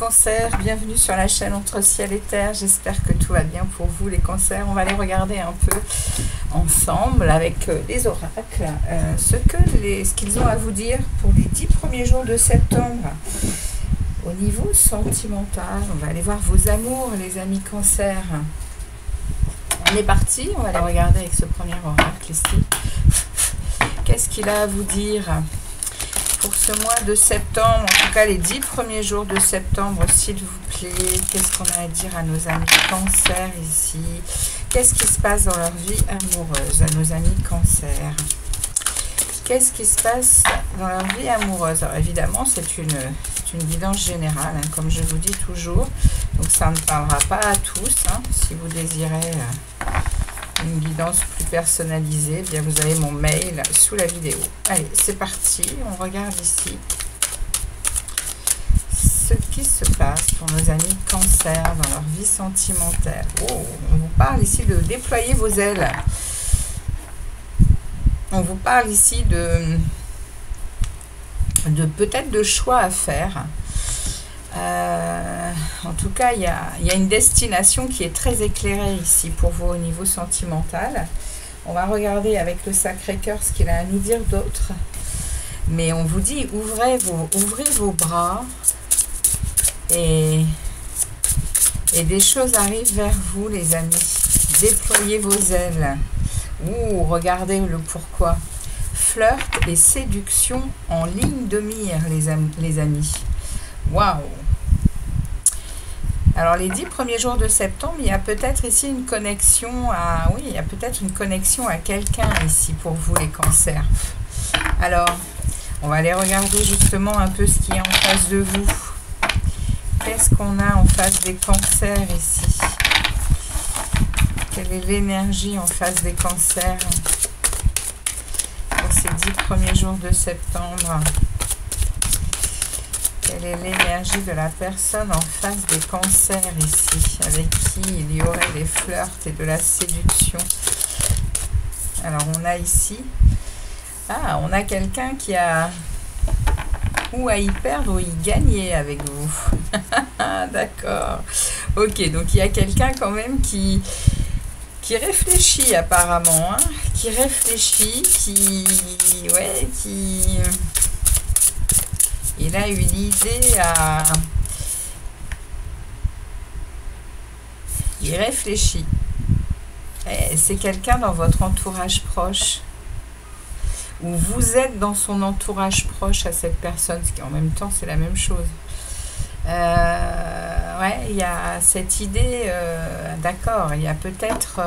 Cancer, bienvenue sur la chaîne Entre Ciel et Terre. J'espère que tout va bien pour vous les cancers. On va aller regarder un peu ensemble avec les oracles ce qu'ils ont à vous dire pour les 10 premiers jours de septembre. Au niveau sentimental, on va aller voir vos amours les amis cancer. On est parti, on va aller regarder avec ce premier oracle ici. Qu'est-ce qu'il a à vous dire pour ce mois de septembre, en tout cas les 10 premiers jours de septembre, s'il vous plaît? Qu'est-ce qu'on a à dire à nos amis cancer ici? Qu'est-ce qui se passe dans leur vie amoureuse, à nos amis cancer? Qu'est-ce qui se passe dans leur vie amoureuse? Alors évidemment, c'est une guidance générale, hein, comme je vous dis toujours. Donc ça ne parlera pas à tous. Hein. Si vous désirez une guidance plus personnalisée, eh bien vous avez mon mail sous la vidéo. Allez, c'est parti. On regarde ici ce qui se passe pour nos amis cancer dans leur vie sentimentale. Oh, on vous parle ici de déployer vos ailes. On vous parle ici de peut-être de choix à faire. En tout cas, il y a une destination qui est très éclairée ici pour vous au niveau sentimental. On va regarder avec le Sacré-Cœur ce qu'il a à nous dire d'autre. Mais on vous dit, ouvrez vos bras et des choses arrivent vers vous, les amis. Déployez vos ailes. Ouh, regardez le pourquoi. Flirt et séduction en ligne de mire, les amis. Waouh! Alors, les 10 premiers jours de septembre, il y a peut-être ici une connexion à... Oui, il y a peut-être une connexion à quelqu'un ici pour vous, les cancers. Alors, on va aller regarder justement un peu ce qui est en face de vous. Qu'est-ce qu'on a en face des cancers ici? Quelle est l'énergie en face des cancers pour ces 10 premiers jours de septembre? Quelle est l'énergie de la personne en face des cancers ici, avec qui il y aurait des flirts et de la séduction? Alors, on a ici... Ah, on a quelqu'un qui a... ou à y perdre ou y gagner avec vous. D'accord. Ok, donc il y a quelqu'un quand même qui réfléchit apparemment, hein, qui réfléchit, il a une idée à... Il réfléchit. C'est quelqu'un dans votre entourage proche. Ou vous êtes dans son entourage proche à cette personne, ce qui en même temps c'est la même chose. Ouais, il y a cette idée, d'accord, il y a peut-être...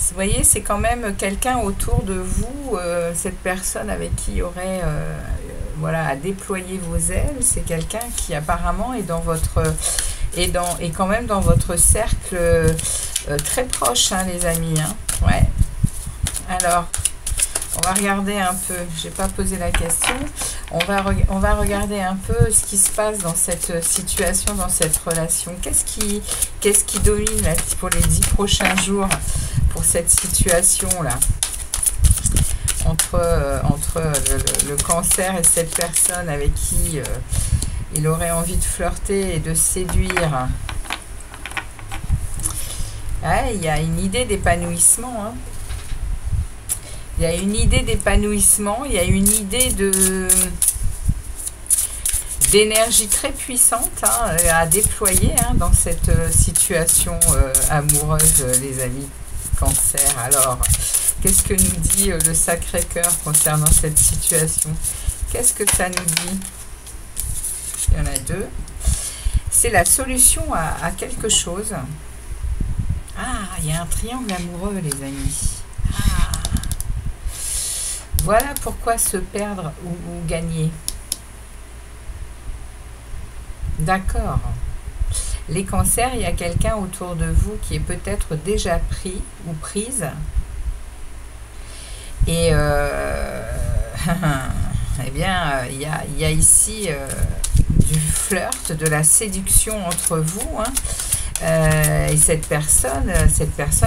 vous voyez, c'est quand même quelqu'un autour de vous, cette personne avec qui il y aurait voilà, à déployer vos ailes. C'est quelqu'un qui apparemment est dans votre... est quand même dans votre cercle très proche, hein, les amis. Hein. Ouais. Alors, on va regarder un peu. Je n'ai pas posé la question. On va regarder un peu ce qui se passe dans cette situation, dans cette relation. Qu'est-ce qui domine là, pour les 10 prochains jours pour cette situation-là entre le cancer et cette personne avec qui il aurait envie de flirter et de séduire? Ouais, il y a une idée d'épanouissement. Hein. Il y a une idée d'épanouissement, il y a une idée d'énergie très puissante, hein, à déployer, hein, dans cette situation amoureuse, les amis cancer. Alors, qu'est-ce que nous dit le Sacré-Cœur concernant cette situation? Qu'est-ce que ça nous dit? Il y en a deux. C'est la solution à quelque chose. Ah, il y a un triangle amoureux, les amis. Ah. Voilà pourquoi se perdre ou gagner. D'accord. Les cancers, il y a quelqu'un autour de vous qui est peut-être déjà pris ou prise. Et eh bien, il y a ici du flirt, de la séduction entre vous. Hein. Et cette personne,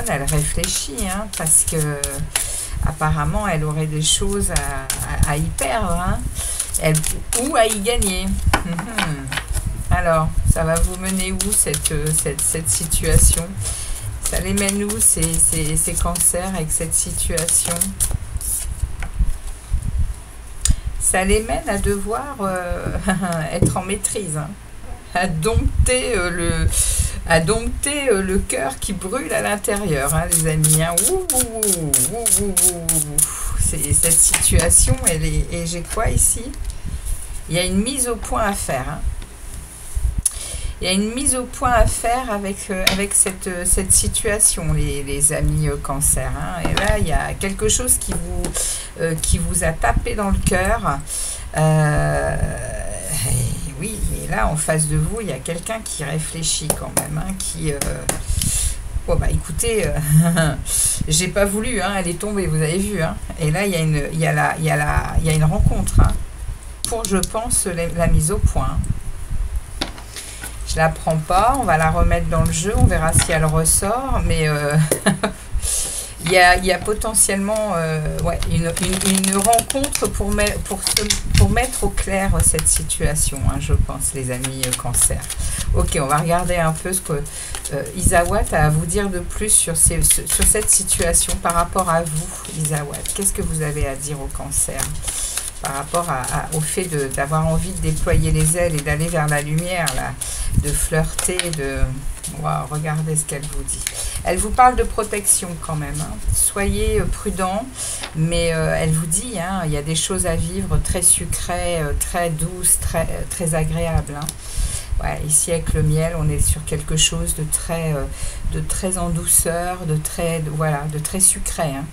elle réfléchit, hein, parce que apparemment, elle aurait des choses à y perdre, hein, ou à y gagner. Alors, ça va vous mener où cette situation? Ça les mène où ces cancers avec cette situation? Ça les mène à devoir être en maîtrise, hein, à dompter le cœur qui brûle à l'intérieur, hein, les amis. Hein. Cette situation, elle est... Et j'ai quoi ici? Il y a une mise au point à faire. Hein. Il y a une mise au point à faire avec cette situation, les amis cancer. Hein. Et là, il y a quelque chose qui vous a tapé dans le cœur. Oui, mais là, en face de vous, il y a quelqu'un qui réfléchit quand même, hein, qui... Bon, bah écoutez, j'ai pas voulu, hein, elle est tombée, vous avez vu. Hein. Et là, il y a une rencontre, hein, pour, je pense, la mise au point. Je la prends pas, on va la remettre dans le jeu, on verra si elle ressort, mais il y a potentiellement ouais, une rencontre pour mettre au clair cette situation, hein, je pense, les amis cancer. Ok, on va regarder un peu ce que Isawat a à vous dire de plus sur cette situation par rapport à vous, Isawat. Qu'est-ce que vous avez à dire au cancer par rapport au fait d'avoir envie de déployer les ailes et d'aller vers la lumière, là, de flirter, de... Wow, regardez ce qu'elle vous dit. Elle vous parle de protection quand même. Hein. Soyez prudents, mais elle vous dit, hein, il y a des choses à vivre très sucrées, très douces, très agréables. Hein. Ouais, ici avec le miel, on est sur quelque chose de très en douceur, voilà, de très sucré. Hein.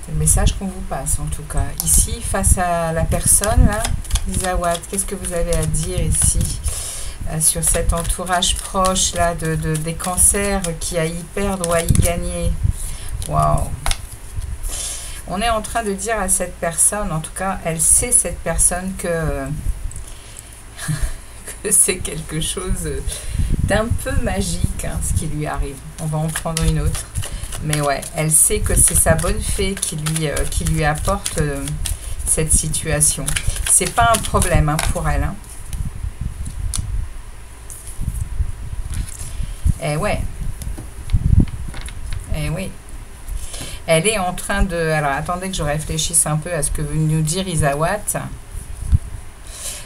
C'est le message qu'on vous passe en tout cas. Ici, face à la personne, là, Isawat, qu'est-ce que vous avez à dire ici sur cet entourage proche là des cancers qui a y perdre ou à y gagner? Waouh! On est en train de dire à cette personne, en tout cas, elle sait cette personne que c'est quelque chose d'un peu magique, hein, ce qui lui arrive. On va en prendre une autre. Mais ouais, elle sait que c'est sa bonne fée qui lui apporte cette situation. C'est pas un problème, hein, pour elle. Hein. Eh ouais. Eh oui. Elle est en train de... Alors, attendez que je réfléchisse un peu à ce que veut nous dire Isawat.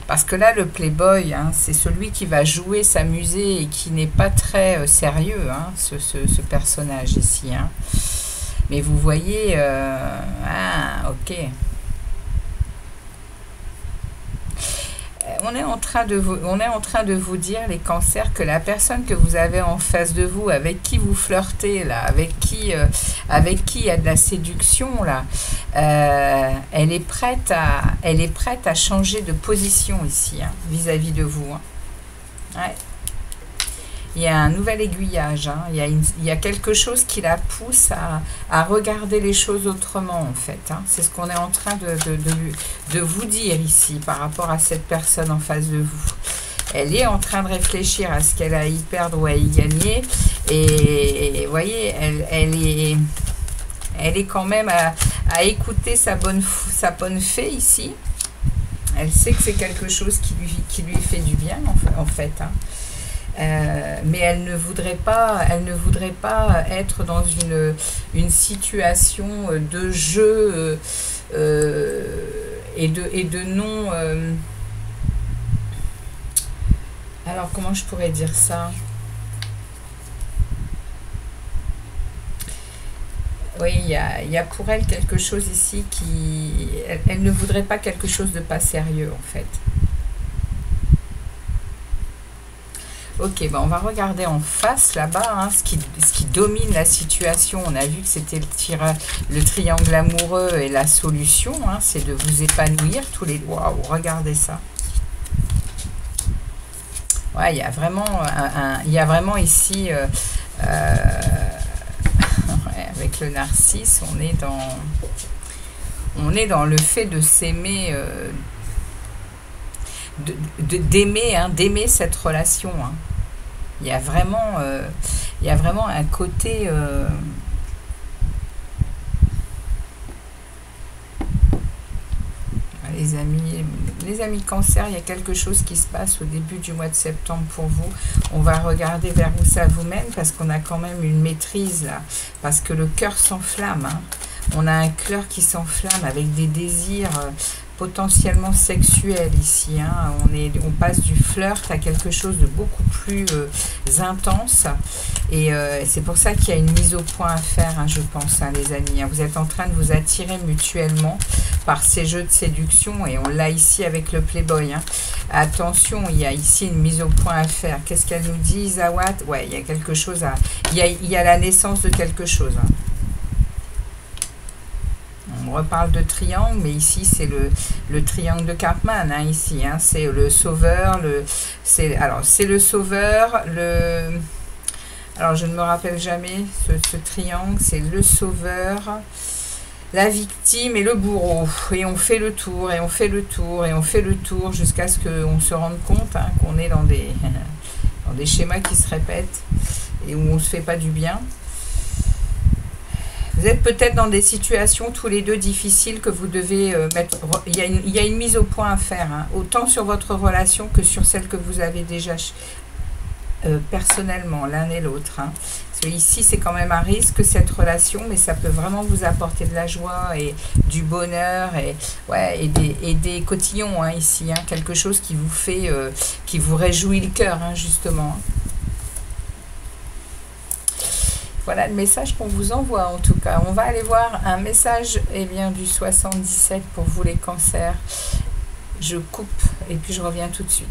Parce que là, le playboy, hein, c'est celui qui va jouer, s'amuser et qui n'est pas très sérieux, hein, ce personnage ici. Hein. Mais vous voyez... ah, ok. On est en train de vous dire, les cancers, que la personne que vous avez en face de vous, avec qui vous flirtez, là, avec qui il y a de la séduction, là, elle est prête à changer de position ici, hein, vis-à-vis de vous. Hein. Ouais. Il y a un nouvel aiguillage, hein. Il y a quelque chose qui la pousse à regarder les choses autrement, en fait. Hein. C'est ce qu'on est en train de vous dire ici, par rapport à cette personne en face de vous. Elle est en train de réfléchir à ce qu'elle a à y perdre ou à y gagner. Et vous voyez, elle est quand même à écouter sa bonne fée ici. Elle sait que c'est quelque chose qui lui fait du bien, en fait. Hein. Mais elle ne voudrait pas être dans une situation de jeu et de non... alors, comment je pourrais dire ça? Oui, il y a pour elle quelque chose ici qui... Elle ne voudrait pas quelque chose de pas sérieux, en fait. Ok, ben on va regarder en face là-bas, hein, ce qui domine la situation. On a vu que c'était le triangle amoureux et la solution, hein, c'est de vous épanouir tous les deux. Waouh, regardez ça. Ouais, il y a vraiment ici, ouais, avec le narcisse, on est dans le fait de s'aimer, d'aimer cette relation. Hein. Il y a vraiment un côté les amis Cancer, il y a quelque chose qui se passe au début du mois de septembre pour vous. On va regarder vers où ça vous mène parce qu'on a quand même une maîtrise là, parce que le cœur s'enflamme. Hein. On a un cœur qui s'enflamme avec des désirs potentiellement sexuels ici. Hein. On passe du flirt à quelque chose de beaucoup plus intense. Et c'est pour ça qu'il y a une mise au point à faire, hein, je pense, hein, les amis. Hein. Vous êtes en train de vous attirer mutuellement par ces jeux de séduction. Et on l'a ici avec le Playboy. Hein. Attention, il y a ici une mise au point à faire. Qu'est-ce qu'elle nous dit, Zawat? Ouais, il y a quelque chose à... Il y a la naissance de quelque chose. Hein. On reparle de triangle, mais ici c'est le triangle de Cartman, hein, ici, hein, c'est le sauveur, alors c'est le sauveur, alors je ne me rappelle jamais ce triangle, c'est le sauveur, la victime et le bourreau, et on fait le tour, et on fait le tour, et on fait le tour, jusqu'à ce qu'on se rende compte, hein, qu'on est dans des schémas qui se répètent, et où on ne se fait pas du bien. Vous êtes peut-être dans des situations tous les deux difficiles que vous devez mettre... Il y a une mise au point à faire, hein, autant sur votre relation que sur celle que vous avez déjà personnellement, l'un et l'autre. Hein. Parce que ici, c'est quand même un risque, cette relation, mais ça peut vraiment vous apporter de la joie et du bonheur et des cotillons, hein, ici. Hein, quelque chose qui vous fait, qui vous réjouit le cœur, hein, justement. Voilà le message qu'on vous envoie en tout cas. On va aller voir un message du 77 pour vous les cancers. Je coupe et puis je reviens tout de suite.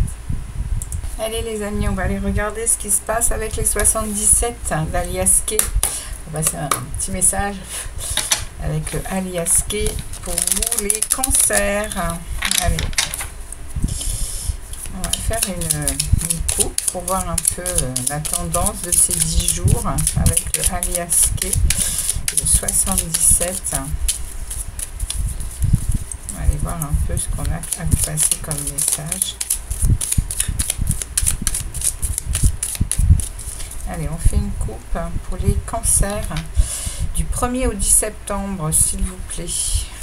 Allez les amis, on va aller regarder ce qui se passe avec les 77 d'Aliaske. On va passer un petit message avec Aliaske pour vous les cancers. Allez. On va faire une coupe pour voir un peu la tendance de ces 10 jours avec le Aliaske, le 77. On va aller voir un peu ce qu'on a à vous passer comme message. Allez, on fait une coupe pour les cancers du 1er au 10 septembre, s'il vous plaît.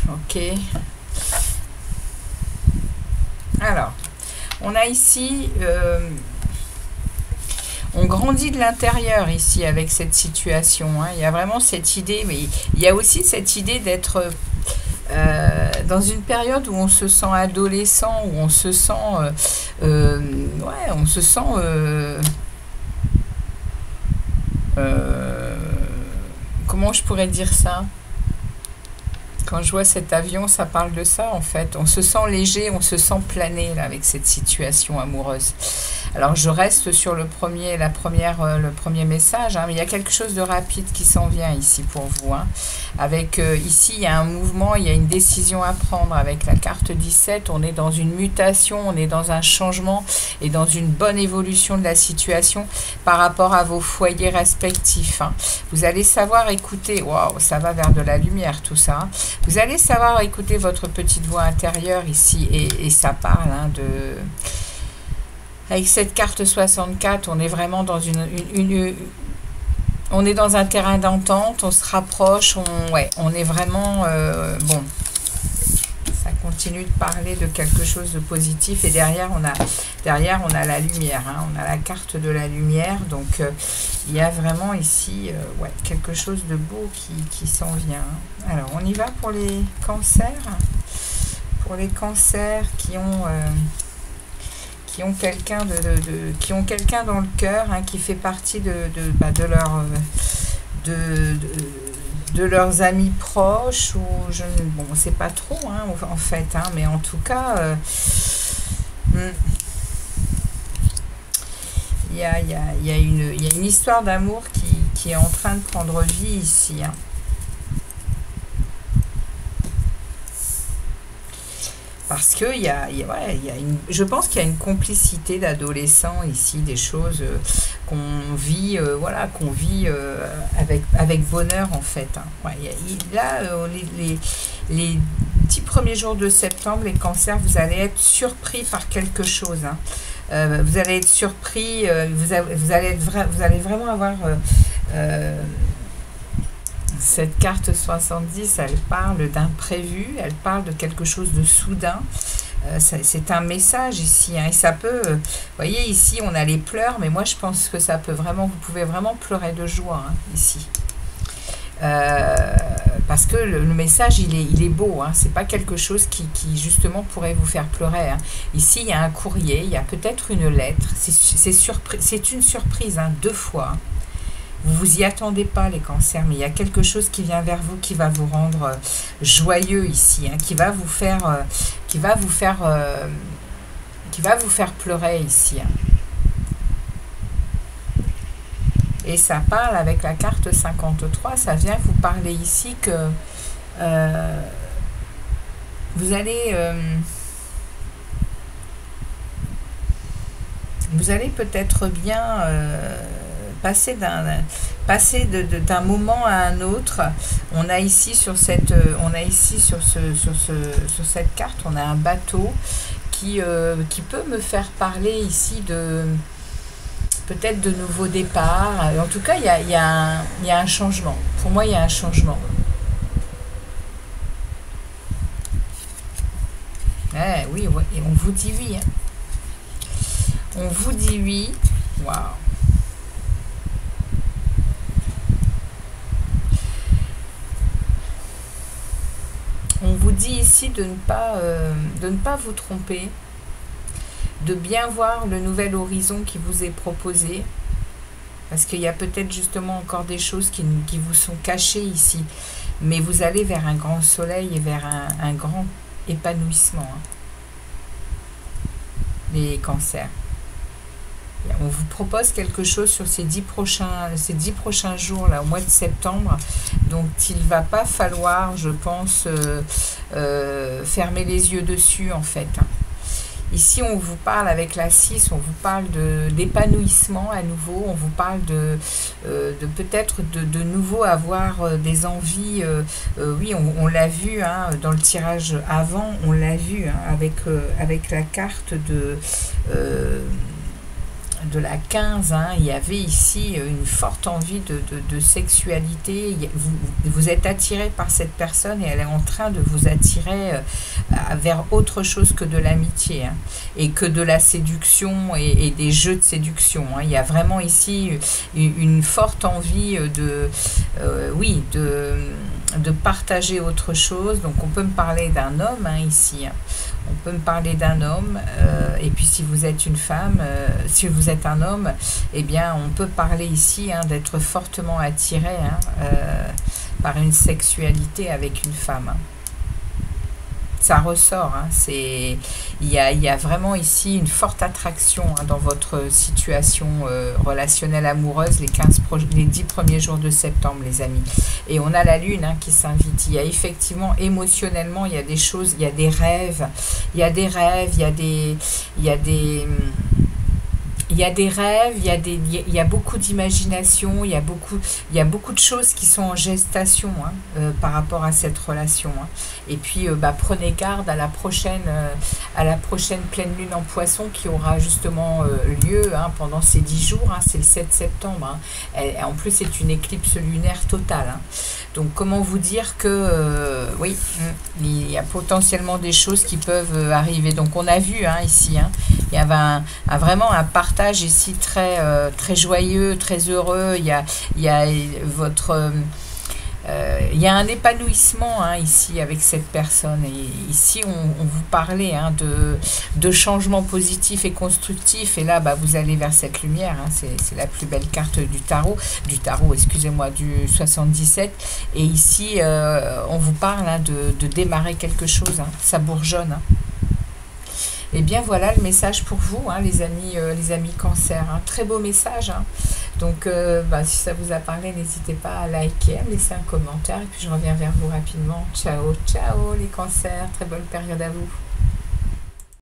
Ok. Alors, on a ici, on grandit de l'intérieur ici avec cette situation. Hein. Il y a vraiment cette idée, mais il y a aussi cette idée d'être dans une période où on se sent adolescent, où on se sent, on se sent, comment je pourrais dire ça? Quand je vois cet avion, ça parle de ça en fait. On se sent léger, on se sent planer là, avec cette situation amoureuse. Alors je reste sur le premier message, hein, mais il y a quelque chose de rapide qui s'en vient ici pour vous. Hein. Avec ici, il y a un mouvement, il y a une décision à prendre. Avec la carte 17, on est dans une mutation, on est dans un changement et dans une bonne évolution de la situation par rapport à vos foyers respectifs. Hein. Vous allez savoir écouter, waouh, ça va vers de la lumière tout ça. Hein. Vous allez savoir écouter votre petite voix intérieure ici et ça parle hein, de... Avec cette carte 64, on est vraiment dans on est dans un terrain d'entente, on se rapproche, on est vraiment... bon, ça continue de parler de quelque chose de positif et derrière on a la lumière, hein, on a la carte de la lumière, donc il y a vraiment ici quelque chose de beau qui s'en vient. Hein. Alors on y va pour les cancers, qui ont quelqu'un quelqu'un dans le cœur hein, qui fait partie de leurs amis proches ou bon c'est pas trop hein, en fait hein, mais en tout cas il y a une histoire d'amour qui est en train de prendre vie ici hein. Parce que je pense qu'il y a une complicité d'adolescents ici, des choses qu'on vit, avec bonheur en fait. Hein. Ouais, là, les 10 premiers jours de septembre, les cancers, vous allez être surpris par quelque chose. Hein. Vous allez être surpris, vous allez vraiment avoir... Cette carte 70, elle parle d'imprévu, elle parle de quelque chose de soudain. C'est un message ici, hein, et ça peut, vous voyez ici on a les pleurs, mais moi je pense que ça peut vraiment, vous pouvez vraiment pleurer de joie, hein, ici. Parce que le message il est beau, hein, c'est pas quelque chose qui justement pourrait vous faire pleurer, hein. Ici il y a un courrier, il y a peut-être une lettre, c'est une surprise, hein, 2 fois, hein. Vous vous y attendez pas les cancers, mais il y a quelque chose qui vient vers vous qui va vous rendre joyeux ici, hein, qui va vous faire pleurer ici, hein. Et ça parle avec la carte 53, ça vient vous parler ici que vous allez peut-être bien passer d'un moment à un autre. On a ici sur cette carte, on a un bateau qui peut me faire parler ici de peut-être de nouveaux départs. En tout cas, il y a un changement. Pour moi, il y a un changement. Oui, et on vous dit oui, hein. On vous dit oui. Waouh. On vous dit ici de ne pas vous tromper, de bien voir le nouvel horizon qui vous est proposé, parce qu'il y a peut-être justement encore des choses qui vous sont cachées ici, mais vous allez vers un grand soleil et vers un grand épanouissement, hein. Les cancers. On vous propose quelque chose sur ces 10 prochains jours là, au mois de septembre. Donc il ne va pas falloir, je pense, fermer les yeux dessus en fait, hein. Ici, on vous parle avec la 6, on vous parle d'épanouissement à nouveau, on vous parle de peut-être de nouveau avoir des envies. Oui, on l'a vu, hein, dans le tirage avant, on l'a vu, hein, avec la carte de la 15, hein, il y avait ici une forte envie de sexualité. Vous êtes attiré par cette personne et elle est en train de vous attirer vers autre chose que de l'amitié, hein, et que de la séduction et des jeux de séduction, hein. Il y a vraiment ici une forte envie oui, de partager autre chose. Donc on peut me parler d'un homme, hein, ici, hein. On peut me parler d'un homme, et puis si vous êtes une femme, si vous êtes un homme, eh bien on peut parler ici, hein, d'être fortement attiré, hein, par une sexualité avec une femme, hein. Ça ressort, hein, il y a vraiment ici une forte attraction, hein, dans votre situation relationnelle amoureuse les 10 premiers jours de septembre, les amis. Et on a la lune, hein, qui s'invite. Il y a effectivement émotionnellement, il y a des choses, il y a des rêves, il y a des rêves, il y a beaucoup d'imagination, il y a beaucoup de choses qui sont en gestation, hein, par rapport à cette relation, hein. Et puis prenez garde à la prochaine pleine lune en Poisson qui aura justement lieu, hein, pendant ces 10 jours, hein, c'est le 7 septembre, hein. En plus c'est une éclipse lunaire totale, hein. Donc comment vous dire que oui, il y a potentiellement des choses qui peuvent arriver. Donc on a vu, hein, ici, hein, il y avait vraiment un partage ici très joyeux, très heureux. Il y a il y a un épanouissement, hein, ici avec cette personne. Et ici on vous parlait, hein, de changements positifs et constructifs, et là vous allez vers cette lumière, hein. C'est la plus belle carte du tarot, excusez-moi, du 77. Et ici on vous parle, hein, de démarrer quelque chose, hein. Ça bourgeonne, hein. Et bien voilà le message pour vous, hein, les amis cancer, hein. Très beau message, hein. Donc si ça vous a parlé, n'hésitez pas à liker, à me laisser un commentaire, et puis je reviens vers vous rapidement. Ciao, ciao les cancers, très bonne période à vous.